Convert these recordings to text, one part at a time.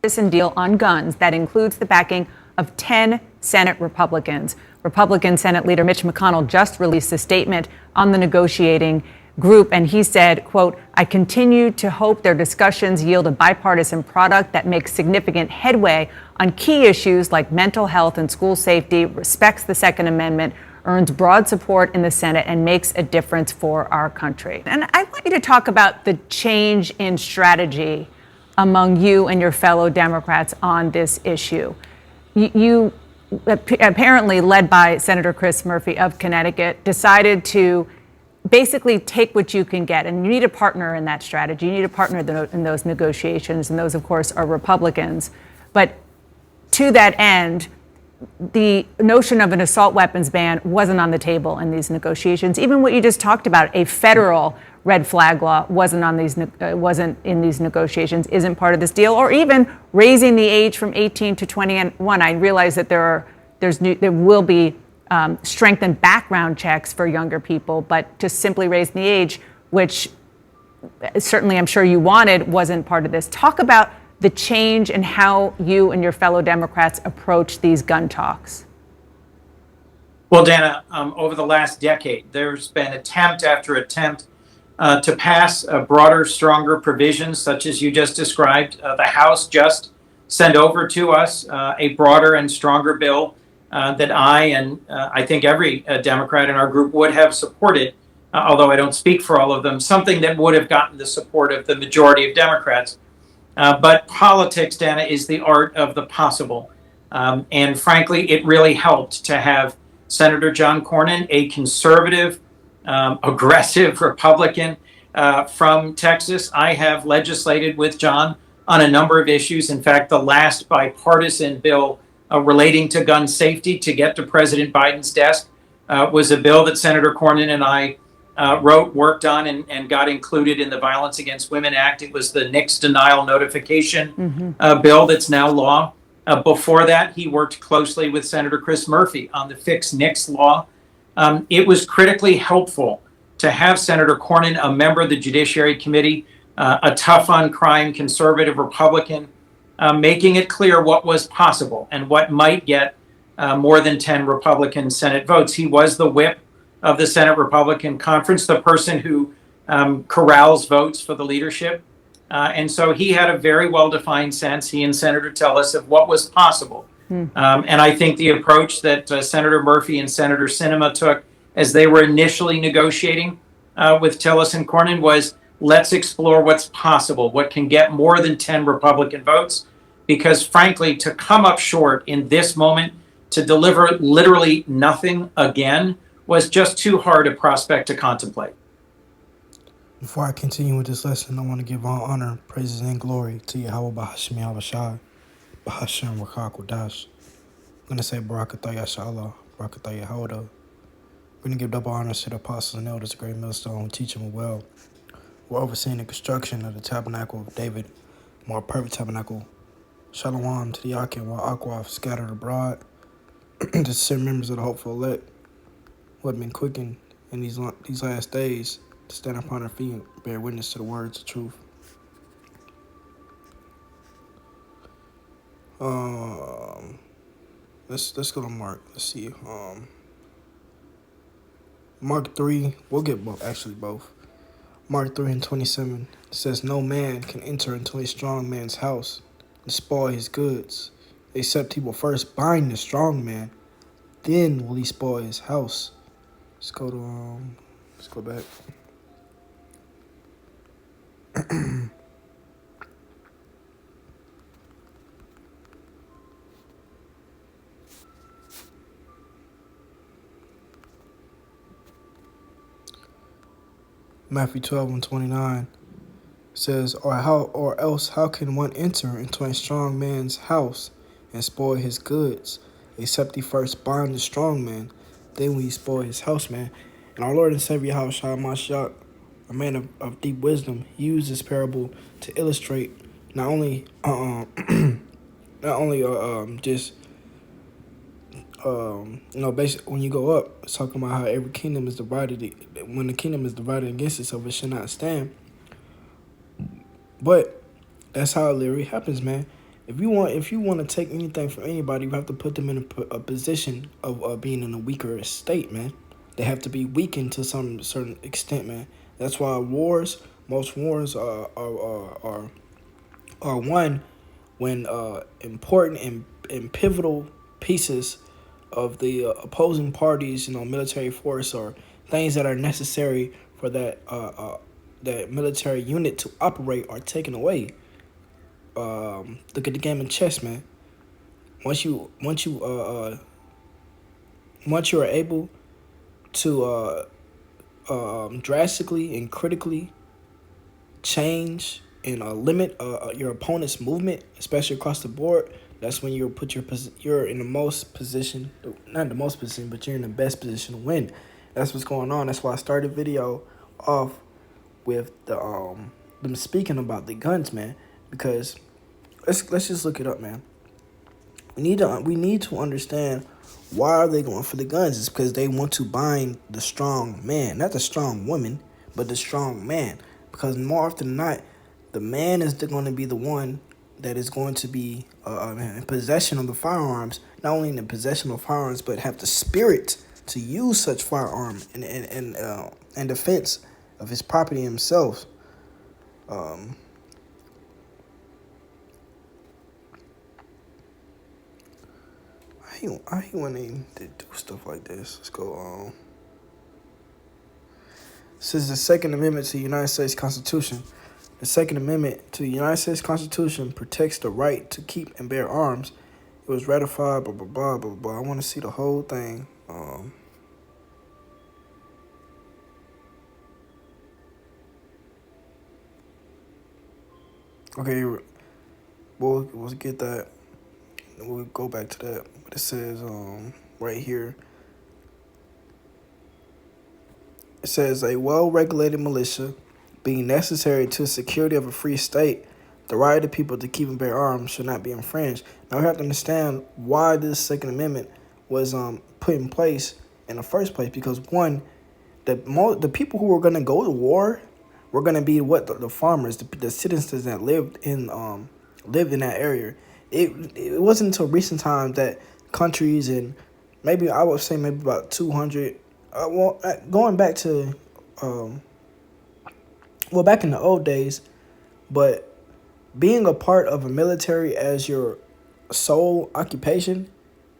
bipartisan deal on guns that includes the backing of 10 Senate Republicans. Republican Senate Leader Mitch McConnell just released a statement on the negotiating group, and he said, quote, "I continue to hope their discussions yield a bipartisan product that makes significant headway on key issues like mental health and school safety, respects the Second Amendment, earns broad support in the Senate, and makes a difference for our country." And I want you to talk about the change in strategy among you and your fellow Democrats on this issue. You apparently, led by Senator Chris Murphy of Connecticut, decided to basically take what you can get. And you need a partner in that strategy. You need a partner in those negotiations. And those, of course, are Republicans. But to that end, the notion of an assault weapons ban wasn't on the table in these negotiations. Even what you just talked about, a federal red flag law wasn't in these negotiations, isn't part of this deal, or even raising the age from 18 to 21. I realize that there will be strengthened background checks for younger people, but to simply raise the age, which certainly I'm sure you wanted, wasn't part of this. Talk about the change in how you and your fellow Democrats approach these gun talks. Well, Dana, over the last decade, there's been attempt after attempt to pass broader, stronger provisions, such as you just described. The House just sent over to us a broader and stronger bill that I think every Democrat in our group would have supported, although I don't speak for all of them, something that would have gotten the support of the majority of Democrats. But politics, Dana, is the art of the possible. And frankly, it really helped to have Senator John Cornyn, a conservative, aggressive Republican from Texas. I have legislated with John on a number of issues. In fact, the last bipartisan bill relating to gun safety to get to President Biden's desk was a bill that Senator Cornyn and I wrote, worked on, and got included in the Violence Against Women Act. It was the NICS denial notification bill that's now law. Before that, he worked closely with Senator Chris Murphy on the Fix NICS law. It was critically helpful to have Senator Cornyn, a member of the Judiciary Committee, a tough on crime conservative Republican, making it clear what was possible and what might get more than 10 Republican Senate votes. He was the whip of the Senate Republican Conference, the person who corrals votes for the leadership. And so he had a very well-defined sense, he and Senator Tillis, of what was possible. And I think the approach that Senator Murphy and Senator Sinema took as they were initially negotiating with Tillis and Cornyn was, let's explore what's possible, what can get more than 10 Republican votes, because frankly, to come up short in this moment, to deliver literally nothing again, was just too hard a prospect to contemplate. Before I continue with this lesson, I want to give all honor, praises, and glory to Yahweh Bahashim Yahushai, Bahashim Wakakodash. I'm going to say Barakatah Yashallah, Barakatah Yahoda. We're going to give double honors to the apostles and elders, the great millstone, who teach them well. We're overseeing the construction of the tabernacle of David, more perfect tabernacle. Shalom to the Yakin, while Akwaf scattered abroad. To send members of the hopeful elect who have been quickened in these last days to stand upon their feet and bear witness to the words of truth. Let's go to Mark. Let's see. Mark 3. We'll get both. Actually, both. Mark 3:27 says, "No man can enter into a strong man's house and spoil his goods, except he will first bind the strong man, then will he spoil his house." Let's go back. Matthew 12:29 says, or else how can one enter into a strong man's house and spoil his goods, except he first bind the strong man, then will he spoil his house, man. And our Lord and Savior Yahushua Mashiach, a man of deep wisdom, used this parable to illustrate not only basically when you go up, it's talking about how every kingdom is divided. When the kingdom is divided against itself, it should not stand. But that's how it literally happens, man. If you want to take anything from anybody, you have to put them in a position of being in a weaker state, man. They have to be weakened to some certain extent, man. That's why most wars are won when important and pivotal pieces of the opposing parties, military force or things that are necessary for that military unit to operate are taken away. Look at the game of chess, man. Once you are able to drastically and critically change and limit your opponent's movement, especially across the board, that's when you're in the most position, not the most position, but you're in the best position to win. That's what's going on. That's why I started the video off with them speaking about the guns, man, because let's just look it up, man. We need to understand why are they going for the guns. It's because they want to bind the strong man, not the strong woman, but the strong man. Because more often than not, the man is going to be the one that is going to be in possession of the firearms. Not only in the possession of firearms, but have the spirit to use such firearm in defense of his property himself. I hate when they do stuff like this. Let's go on. This is the Second Amendment to the United States Constitution. The Second Amendment to the United States Constitution protects the right to keep and bear arms. It was ratified, blah, blah, blah, blah, blah. I want to see the whole thing. Okay, we'll get that. We'll go back to that. But it says right here. It says a well-regulated militia being necessary to the security of a free state, the right of the people to keep and bear arms should not be infringed. Now we have to understand why this Second Amendment was put in place in the first place. Because one, the people who were going to go to war were going to be the farmers, the citizens that lived in that area. It wasn't until recent times that countries and maybe I would say maybe about 200. Going back to back in the old days, but being a part of a military as your sole occupation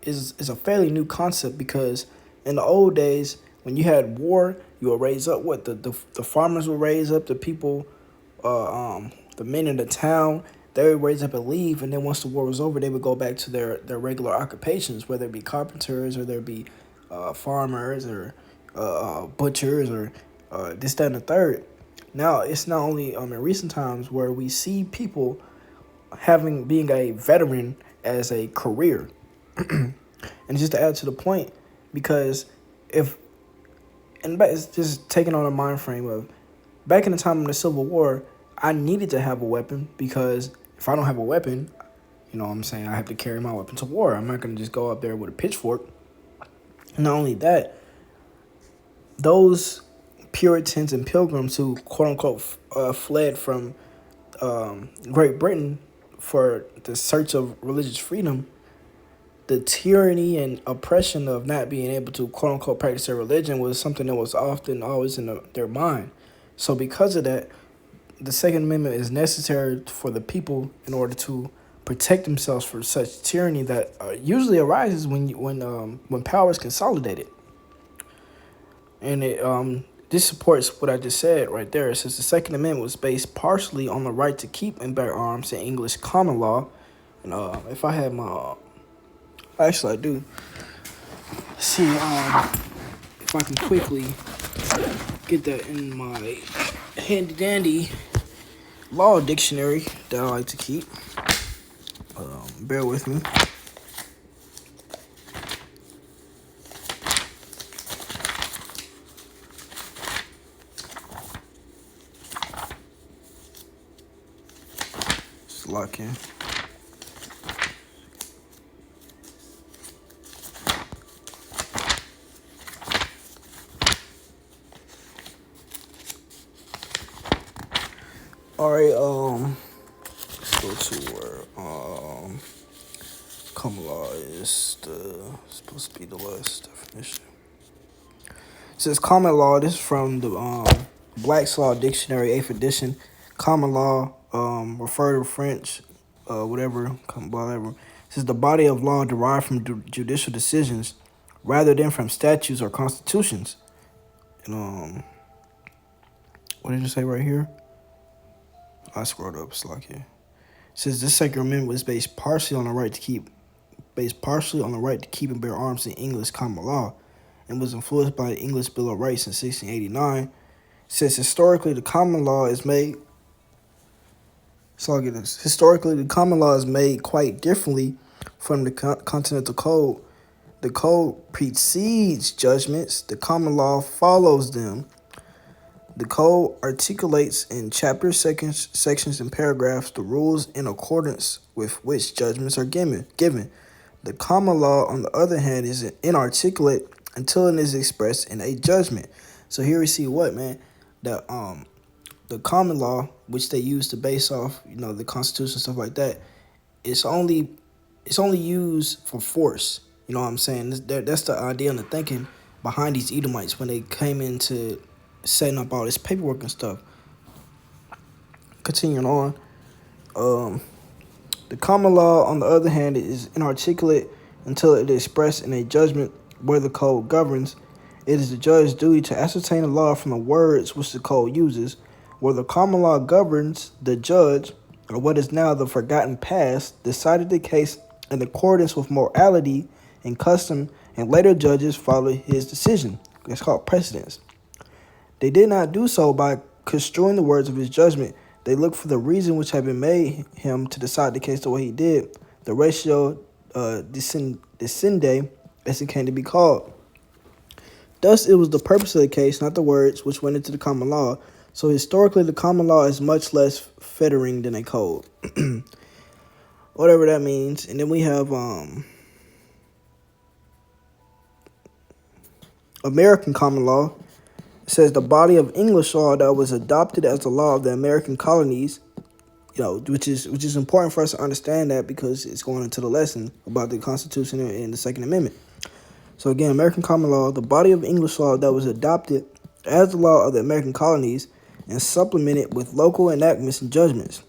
is a fairly new concept, because in the old days when you had war, you would raise up the farmers would raise up the people, the men in the town. They would raise up and leave, and then once the war was over, they would go back to their regular occupations, whether it be carpenters or there be farmers or butchers or this, that, and the third. Now it's not only in recent times where we see people being a veteran as a career. And just to add to the point, because it's just taking on a mind frame of back in the time of the Civil War, I needed to have a weapon, because if I don't have a weapon, what I'm saying, I have to carry my weapon to war. I'm not going to just go up there with a pitchfork. Not only that, those Puritans and Pilgrims who, quote-unquote, fled from Great Britain for the search of religious freedom, the tyranny and oppression of not being able to, quote-unquote, practice their religion was something that was often always in their mind. So because of that, the Second Amendment is necessary for the people in order to protect themselves from such tyranny that usually arises when power is consolidated. And this supports what I just said right there. It says the Second Amendment was based partially on the right to keep and bear arms in English common law. And if I had my, actually I do. Let's see if I can quickly get that in my handy dandy law dictionary that I like to keep. Bear with me. Just lock in. All right, let's go to where common law is supposed to be the last definition. It says common law. This is from the Black's Law Dictionary, 8th edition. Common law, refer to French, whatever. It says the body of law derived from judicial decisions rather than from statutes or constitutions. And what did you say right here? I scrolled up. It's like here. It says this Second Amendment was based partially on the right to keep and bear arms in English common law, and was influenced by the English Bill of Rights in 1689. It says historically the common law is made. Historically, the common law is made quite differently from the Continental Code. The code precedes judgments. The common law follows them. The code articulates in chapters, sections, and paragraphs the rules in accordance with which judgments are given. The common law, on the other hand, is inarticulate until it is expressed in a judgment. So here we see what, man? The common law, which they use to base off, the Constitution, stuff like that, it's only used for force. You know what I'm saying? That's the idea and the thinking behind these Edomites when they came into setting up all this paperwork and stuff. Continuing on, the common law, on the other hand, is inarticulate until it is expressed in a judgment where the code governs. It is the judge's duty to ascertain the law from the words which the code uses. Where the common law governs, the judge, or what is now the forgotten past, decided the case in accordance with morality and custom, and later judges followed his decision. It's called precedence. They did not do so by construing the words of his judgment. They looked for the reason which had been made him to decide the case the way he did, the ratio descendi, as it came to be called. Thus, it was the purpose of the case, not the words, which went into the common law. So historically, the common law is much less fettering than a code. Whatever that means. And then we have American common law. It says the body of English law that was adopted as the law of the American colonies, which is important for us to understand that because it's going into the lesson about the Constitution and the Second Amendment. So again, American common law, the body of English law that was adopted as the law of the American colonies and supplemented with local enactments and judgments.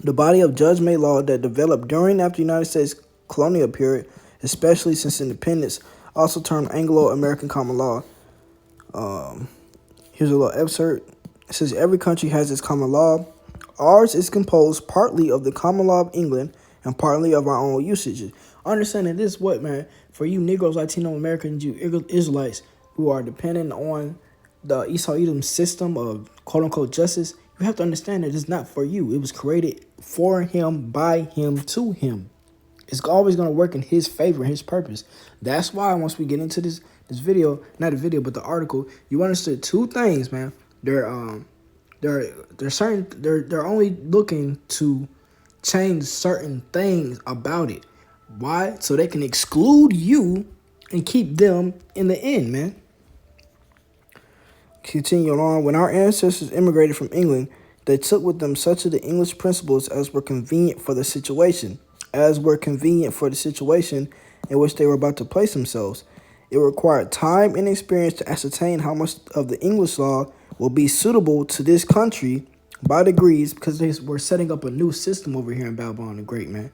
The body of judge-made law that developed during and after the United States colonial period, especially since independence, also termed Anglo-American common law. Here's a little excerpt. It says, every country has its common law. Ours is composed partly of the common law of England and partly of our own usages. Understanding this, what, man, for you Negroes, Latino Americans, you Israelites who are dependent on the Esau Edom system of quote-unquote justice, you have to understand that it's not for you. It was created for him, by him, to him. It's always going to work in his favor, his purpose. That's why once we get into this video, not a video, but the article, you understood two things, man. They're only looking to change certain things about it. Why? So they can exclude you and keep them in the end, man. Continuing on, when our ancestors immigrated from England, they took with them such of the English principles as were convenient for the situation in which they were about to place themselves. It required time and experience to ascertain how much of the English law will be suitable to this country by degrees, because they were setting up a new system over here in Babylon the Great, man.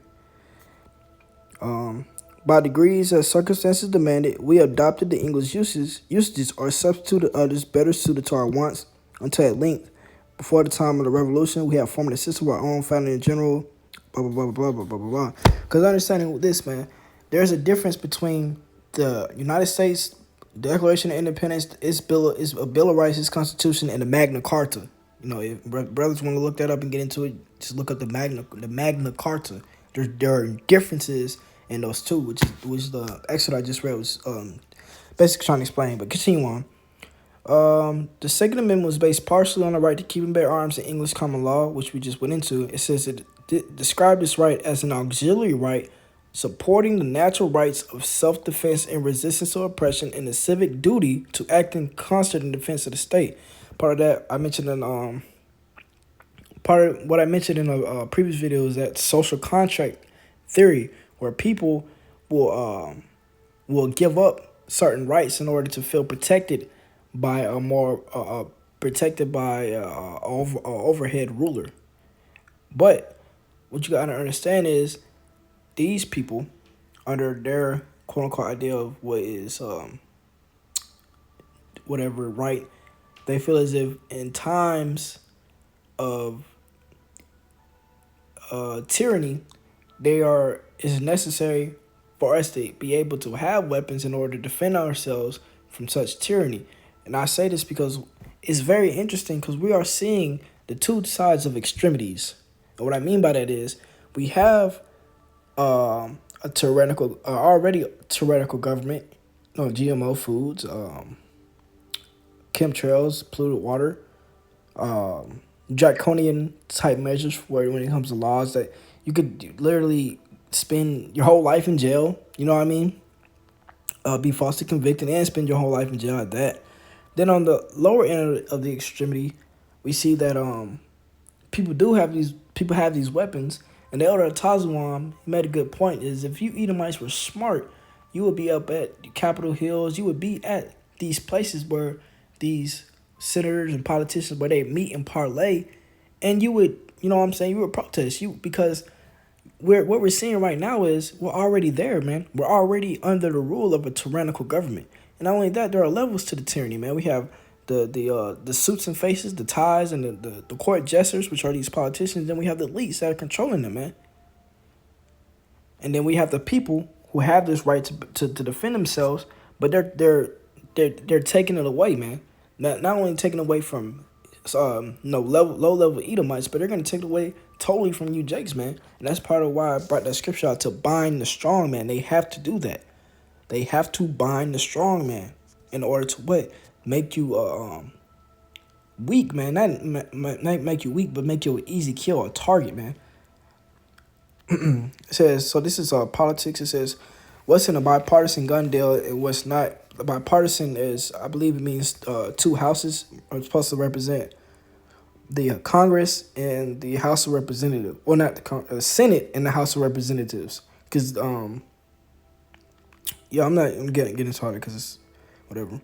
By degrees, as circumstances demanded, we adopted the English usages or substituted others better suited to our wants, until at length, before the time of the Revolution, we have formed a system of our own, founded in general, blah, blah, blah, blah, blah, blah, blah, blah. Because understanding this, man, there's a difference between the United States Declaration of Independence, its Bill of Rights, its Constitution, and the Magna Carta. If brothers want to look that up and get into it, just look up the Magna Carta. There are differences in those two, which the excerpt I just read was basically trying to explain. But continue on. The Second Amendment was based partially on the right to keep and bear arms in English common law, which we just went into. It says it described this right as an auxiliary right supporting the natural rights of self-defense and resistance to oppression, and the civic duty to act in concert in defense of the state. Part of that I mentioned in part of what I mentioned in a previous video is that social contract theory, where people will give up certain rights in order to feel protected by a more overhead ruler. But what you gotta understand is these people, under their quote unquote idea of what is whatever right, they feel as if in times of tyranny, it's necessary for us to be able to have weapons in order to defend ourselves from such tyranny. And I say this because it's very interesting, because we are seeing the two sides of extremities. And what I mean by that is we have a tyrannical, already tyrannical government, GMO foods, chemtrails, polluted water, draconian type measures for when it comes to laws that you could literally spend your whole life in jail. You know what I mean? Be falsely convicted and spend your whole life in jail at that. Then on the lower end of the extremity, we see that people have these weapons. And the elder Tazawam made a good point: is if you Edomites were smart, you would be up at Capitol Hills. You would be at these places where these senators and politicians, where they meet and parlay, and you would, you would protest because what we're seeing right now is we're already there, man. We're already under the rule of a tyrannical government. And not only that, there are levels to the tyranny, man. We have the suits and faces, the ties, and the court jesters, which are these politicians. Then we have the elites that are controlling them, man. And then we have the people who have this right to defend themselves, but they're taking it away, man. Not only taking away from low level Edomites, but they're gonna take it away totally from you Jakes, man. And that's part of why I brought that scripture out, to bind the strong man. They have to do that. They have to bind the strong man in order to what? Make you weak, man. Not make you weak, but make you an easy kill, a target, man. It says, so this is politics. It says, what's in a bipartisan gun deal and what's not. The bipartisan is, I believe it means two houses are supposed to represent the Congress and the House of Representatives. Well, not the Senate and the House of Representatives. Because, I'm not getting into it because it's whatever. It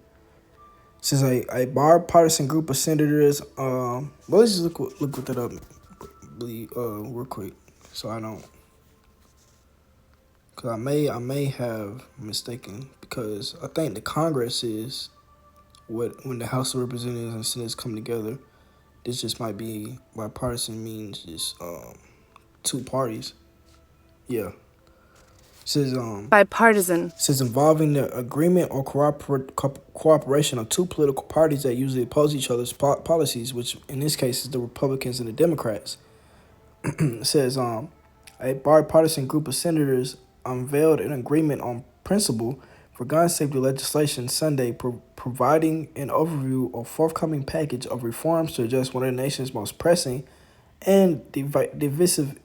says a bipartisan group of senators. Well, let's just look that up real quick, so I don't. Because I may have mistaken, because I think the Congress is when the House of Representatives and Senate come together. This just might be bipartisan, means just two parties. Yeah. It says Bipartisan. says involving the agreement or cooperation of two political parties that usually oppose each other's policies, which in this case is the Republicans and the Democrats. It says a bipartisan group of senators unveiled an agreement on principle for gun safety legislation Sunday, providing an overview of forthcoming package of reforms to address one of the nation's most pressing and divisive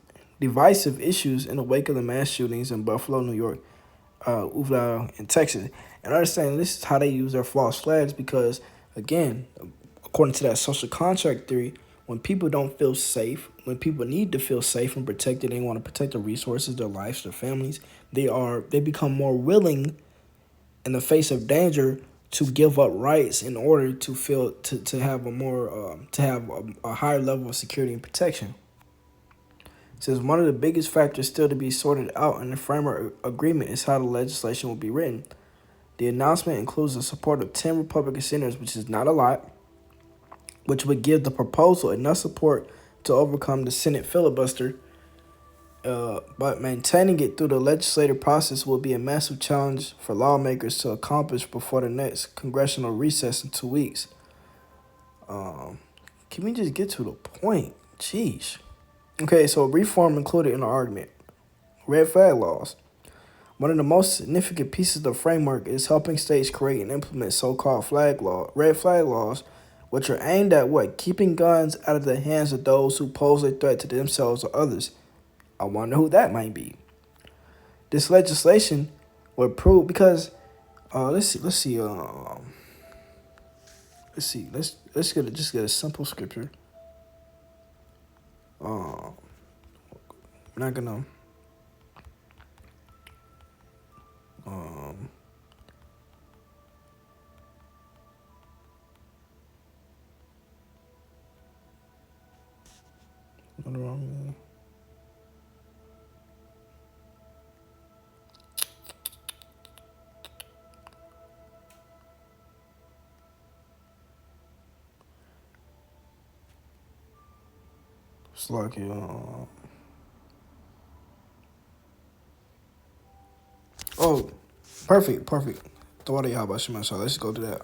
issues in the wake of the mass shootings in Buffalo, New York, Uvalde, and Texas. And understand this is how they use their false flags, because, again, according to that social contract theory, when people don't feel safe, when people need to feel safe and protected, they want to protect their resources, their lives, their families, they become more willing in the face of danger to give up rights in order to feel to have a more a higher level of security and protection. It says one of the biggest factors still to be sorted out in the framework agreement is how the legislation will be written. The announcement includes the support of 10 Republican senators, which is not a lot, which would give the proposal enough support to overcome the Senate filibuster. But maintaining it through the legislative process will be a massive challenge for lawmakers to accomplish before the next congressional recess in 2 weeks. Can we just get to the point? Jeez. Okay, so reform included in the argument. Red flag laws. One of the most significant pieces of the framework is helping states create and implement so-called red flag laws, which are aimed at what? Keeping guns out of the hands of those who pose a threat to themselves or others. I wonder who that might be. This legislation would prove, because let's get a simple scripture. Um, we're not gonna um what wrong? It's like oh, perfect. Tawadi Habashima. So let's go to that.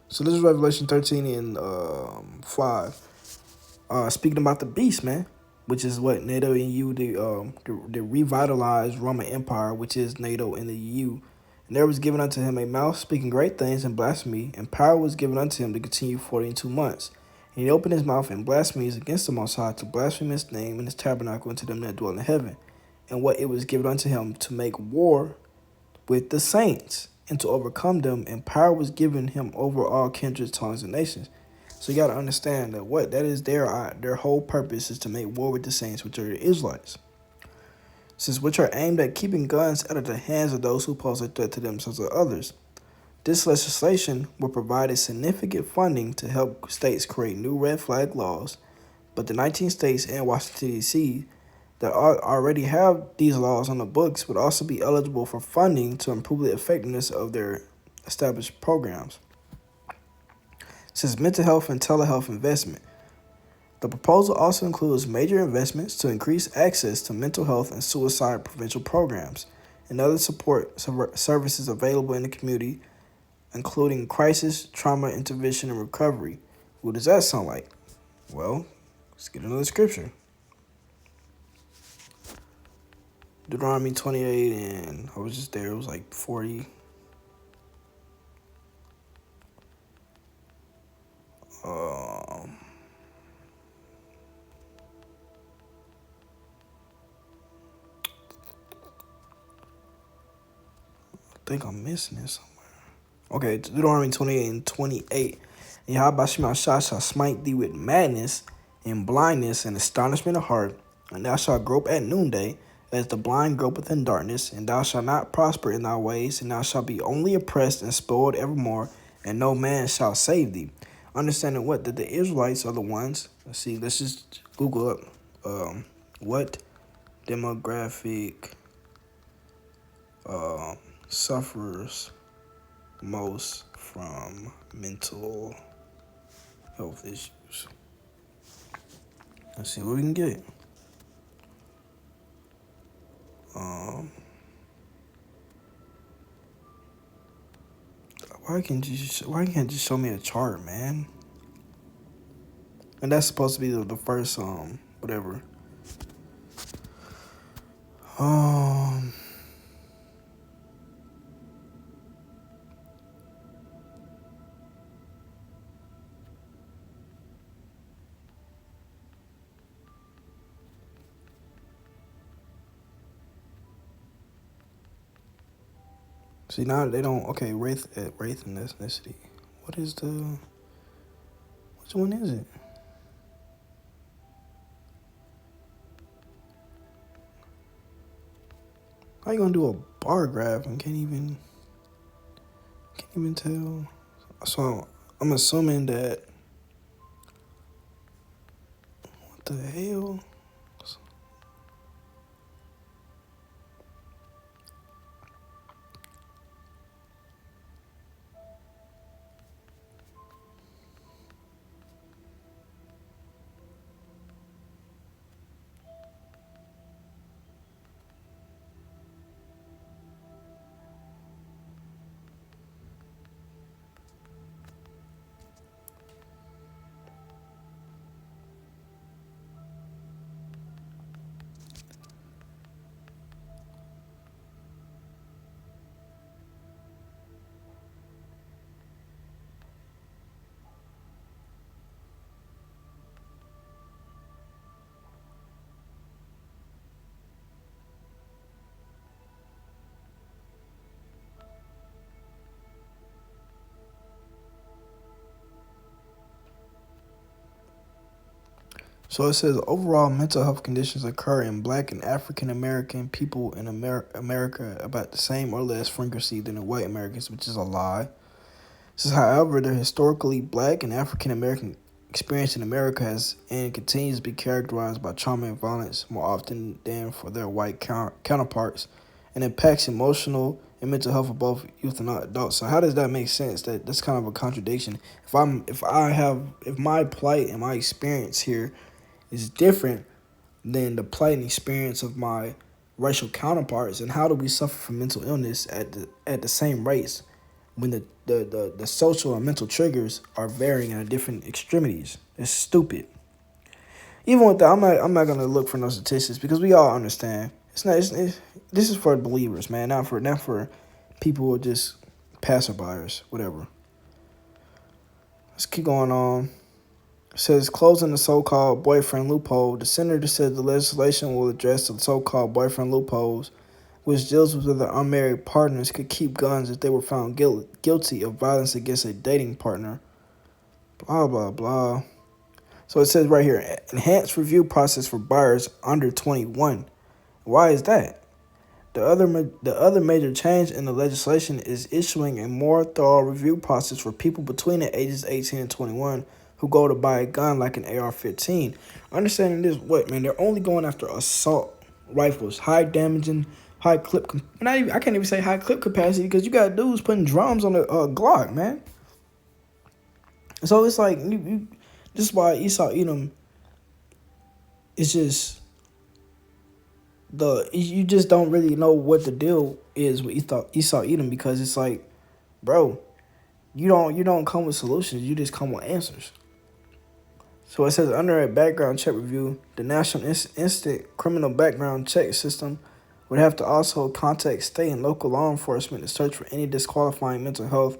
So this is Revelation 13 and 5. Speaking about the beast, man, which is what NATO and EU, the revitalized Roman Empire, which is NATO and the EU. And there was given unto him a mouth speaking great things and blasphemy, and power was given unto him to continue 42 months. And he opened his mouth in blasphemies against the Most High, to blaspheme his name and his tabernacle unto them that dwell in heaven. And what it was given unto him to make war with the saints and to overcome them, and power was given him over all kindreds, tongues, and nations. So you got to understand that what that is their whole purpose is to make war with the saints, which are the Israelites, since which are aimed at keeping guns out of the hands of those who pose a threat to themselves or others. This legislation will provide significant funding to help states create new red flag laws, but the 19 states and Washington, D.C. that already have these laws on the books would also be eligible for funding to improve the effectiveness of their established programs. Since mental health and telehealth investment, the proposal also includes major investments to increase access to mental health and suicide prevention programs and other support services available in the community, including crisis, trauma, intervention, and recovery. What does that sound like? Well, let's get another scripture. Deuteronomy 28, and I was just there, it was like 40. I think I'm missing it somewhere. Okay, Deuteronomy 28 and 28. And Yahweh Shema shall smite thee with madness and blindness and astonishment of heart, and thou shalt grope at noonday, as the blind gropeth in darkness, and thou shalt not prosper in thy ways, and thou shalt be only oppressed and spoiled evermore, and no man shall save thee. Understanding what? That the Israelites are the ones. Let's just Google up what demographic suffers most from mental health issues. Let's see what we can get. Why can't you just show me a chart, man? And that's supposed to be the first whatever. See, now they don't. Okay, race and ethnicity. What is the? Which one is it? How you gonna do a bar graph and can't even tell? So I'm assuming that. What the hell? So it says overall mental health conditions occur in Black and African American people in America about the same or less frequency than in white Americans, which is a lie. It says, however, the historically Black and African American experience in America has and continues to be characterized by trauma and violence more often than for their white counterparts, and impacts emotional and mental health of both youth and adults. So how does that make sense? That's kind of a contradiction. If my plight and my experience here is different than the plight and experience of my racial counterparts, and how do we suffer from mental illness at the same rates when the social and mental triggers are varying at different extremities? It's stupid. Even with that, I'm not gonna look for no statistics because we all understand this is for believers, man, not for people who are just passerbyers, whatever. Let's keep going on. It says, closing the so-called boyfriend loophole. The senator said the legislation will address the so-called boyfriend loopholes, which deals with whether unmarried partners could keep guns if they were found guilty of violence against a dating partner. Blah, blah, blah. So it says right here, enhanced review process for buyers under 21. Why is that? The other major change in the legislation is issuing a more thorough review process for people between the ages 18 and 21 who go to buy a gun like an AR-15. Understanding this, they're only going after assault rifles, high damaging, high clip. I can't even say high clip capacity because you got dudes putting drums on a Glock, man. So it's like this is why Esau Edom is just you just don't really know what the deal is with Esau Edom, because it's like, bro, you don't come with solutions, you just come with answers. So it says under a background check review, the National Instant Criminal Background Check System would have to also contact state and local law enforcement to search for any disqualifying mental health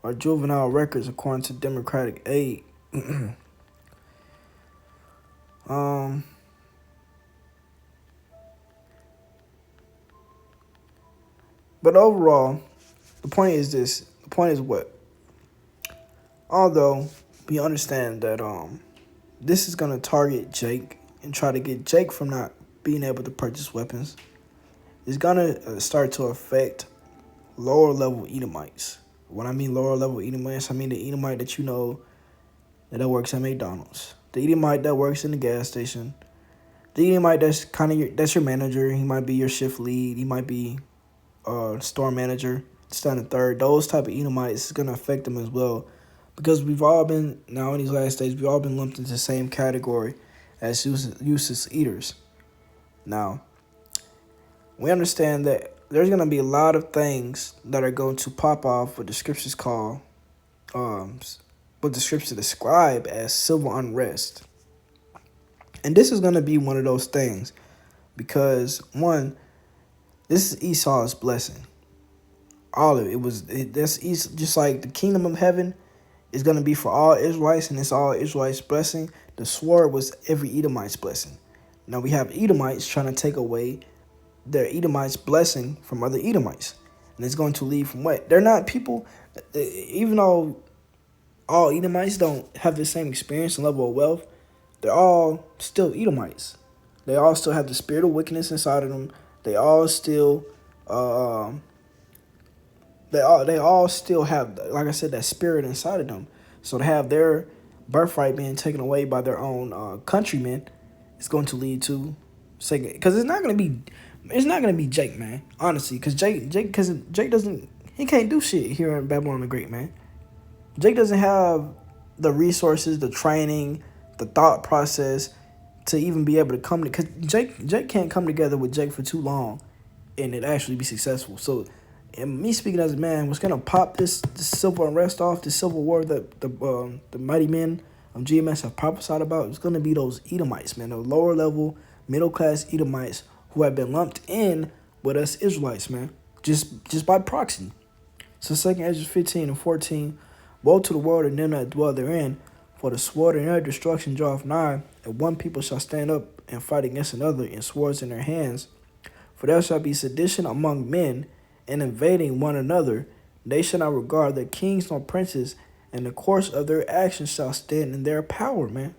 or juvenile records, according to Democratic Aid. But overall, the point is this. The point is what? Although we understand that this is going to target Jake and try to get Jake from not being able to purchase weapons, it's going to start to affect lower level Edomites. When I mean lower level Edomites, I mean the Edomite that you know that works at McDonald's, the Edomite that works in the gas station, the Edomite that's your manager. He might be your shift lead. He might be store manager, stand and third. Those type of Edomites is going to affect them as well, because we've all been, now in these last days, we've all been lumped into the same category as useless eaters. Now, we understand that there's going to be a lot of things that are going to pop off what the scriptures call, what the scriptures describe as civil unrest. And this is going to be one of those things, because one, this is Esau's blessing. All of it. That's just like the kingdom of heaven is going to be for all Israelites, and it's all Israelites' blessing. The sword was every Edomite's blessing. Now we have Edomites trying to take away their Edomites' blessing from other Edomites. And it's going to lead from what? They're not people, even though all Edomites don't have the same experience and level of wealth, they're all still Edomites. They all still have the spirit of wickedness inside of them. They all still, they all still have, like I said, that spirit inside of them. So to have their birthright being taken away by their own countrymen is going to lead to, because it's not going to be Jake, man. Honestly, because Jake doesn't, he can't do shit here in Babylon the Great, man. Jake doesn't have the resources, the training, the thought process to even be able to come to, because Jake can't come together with Jake for too long and it actually be successful. So, and me speaking as a man, what's gonna pop this civil unrest off, this civil war that the mighty men of GMS have prophesied about, it's gonna be those Edomites, man, those lower level, middle class Edomites who have been lumped in with us Israelites, man, just by proxy. So 2 Ezra 15 and 14, woe to the world and them that dwell therein, for the sword and their destruction draweth nigh, and one people shall stand up and fight against another in swords in their hands. For there shall be sedition among men, and invading one another. They shall not regard their kings nor princes, and the course of their actions shall stand in their power, man.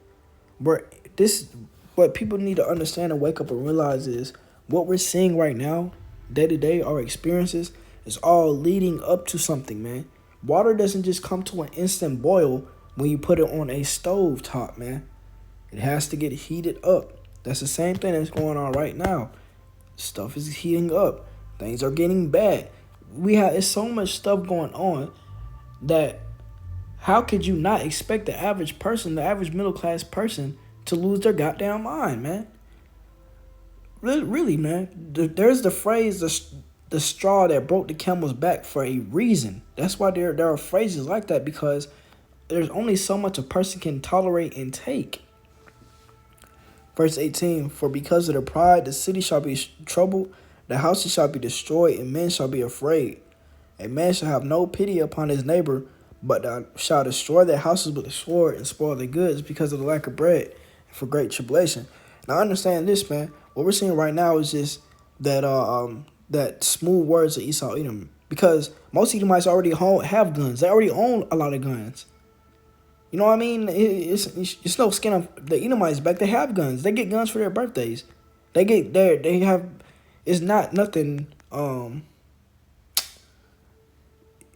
What people need to understand and wake up and realize is what we're seeing right now, day to day, our experiences, is all leading up to something, man. Water doesn't just come to an instant boil when you put it on a stove top, man. It has to get heated up. That's the same thing that's going on right now. Stuff is heating up. Things are getting bad. It's so much stuff going on that how could you not expect the average person, the average middle class person, to lose their goddamn mind, man? Really, man. There's the phrase, the straw that broke the camel's back for a reason. That's why there are phrases like that, because there's only so much a person can tolerate and take. Verse 18, for because of the pride, the city shall be troubled, the houses shall be destroyed, and men shall be afraid. A man shall have no pity upon his neighbor, but shall destroy their houses with the sword and spoil their goods because of the lack of bread and for great tribulation. Now understand this, man. What we're seeing right now is just that smooth words of Esau Edom, because most Edomites already have guns. They already own a lot of guns. You know what I mean? It's no skin of the Edomites back. They have guns. They get guns for their birthdays. They have. It's not nothing.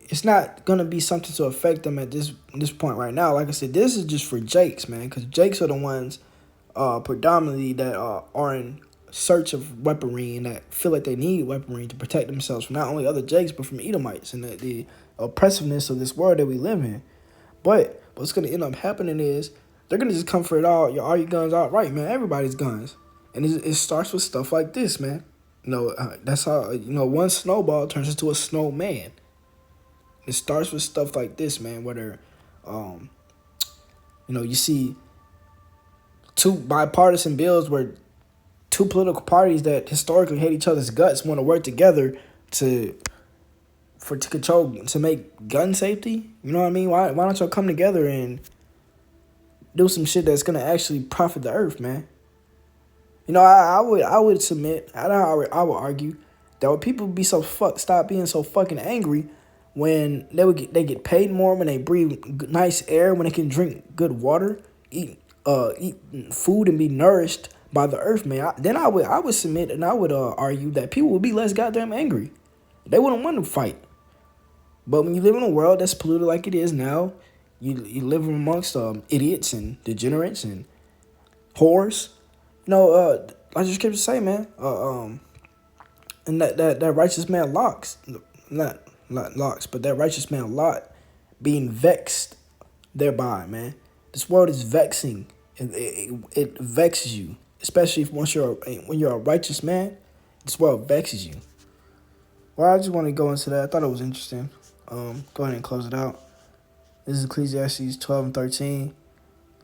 It's not gonna be something to affect them at this point right now. Like I said, this is just for Jakes, man, because Jakes are the ones predominantly that are in search of weaponry and that feel like they need weaponry to protect themselves from not only other Jakes but from Edomites and the oppressiveness of this world that we live in. But what's going to end up happening is they're going to just come for it all. Are your guns out? Right, man. Everybody's guns. And it starts with stuff like this, man. That's how, one snowball turns into a snowman. It starts with stuff like this, man, whether, you see two bipartisan bills where two political parties that historically hate each other's guts want to work together to make gun safety. You know what I mean? Why don't y'all come together and do some shit that's gonna actually profit the earth, man? I would submit. I would argue that would people be stop being so fucking angry when they get paid more, when they breathe nice air, when they can drink good water, eat food and be nourished by the earth, man. I would submit, and I would argue that people would be less goddamn angry. They wouldn't want to fight. But when you live in a world that's polluted like it is now, you live amongst idiots and degenerates and whores. Like the scriptures say, man. And that righteous man not Locks, but that righteous man Lot being vexed thereby, man. This world is vexing. It vexes you, especially when you're a righteous man. This world vexes you. Well, I just want to go into that. I thought it was interesting. Go ahead and close it out. This is Ecclesiastes 12 and 13.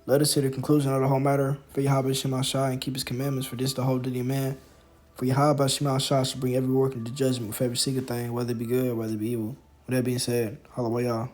Let us hear the conclusion of the whole matter. For Yahweh Shema Shai and keep his commandments, for this the whole duty of man. For Yahweh Shema Shai shall bring every work into judgment with every secret thing, whether it be good or whether it be evil. With that being said, hallelujah.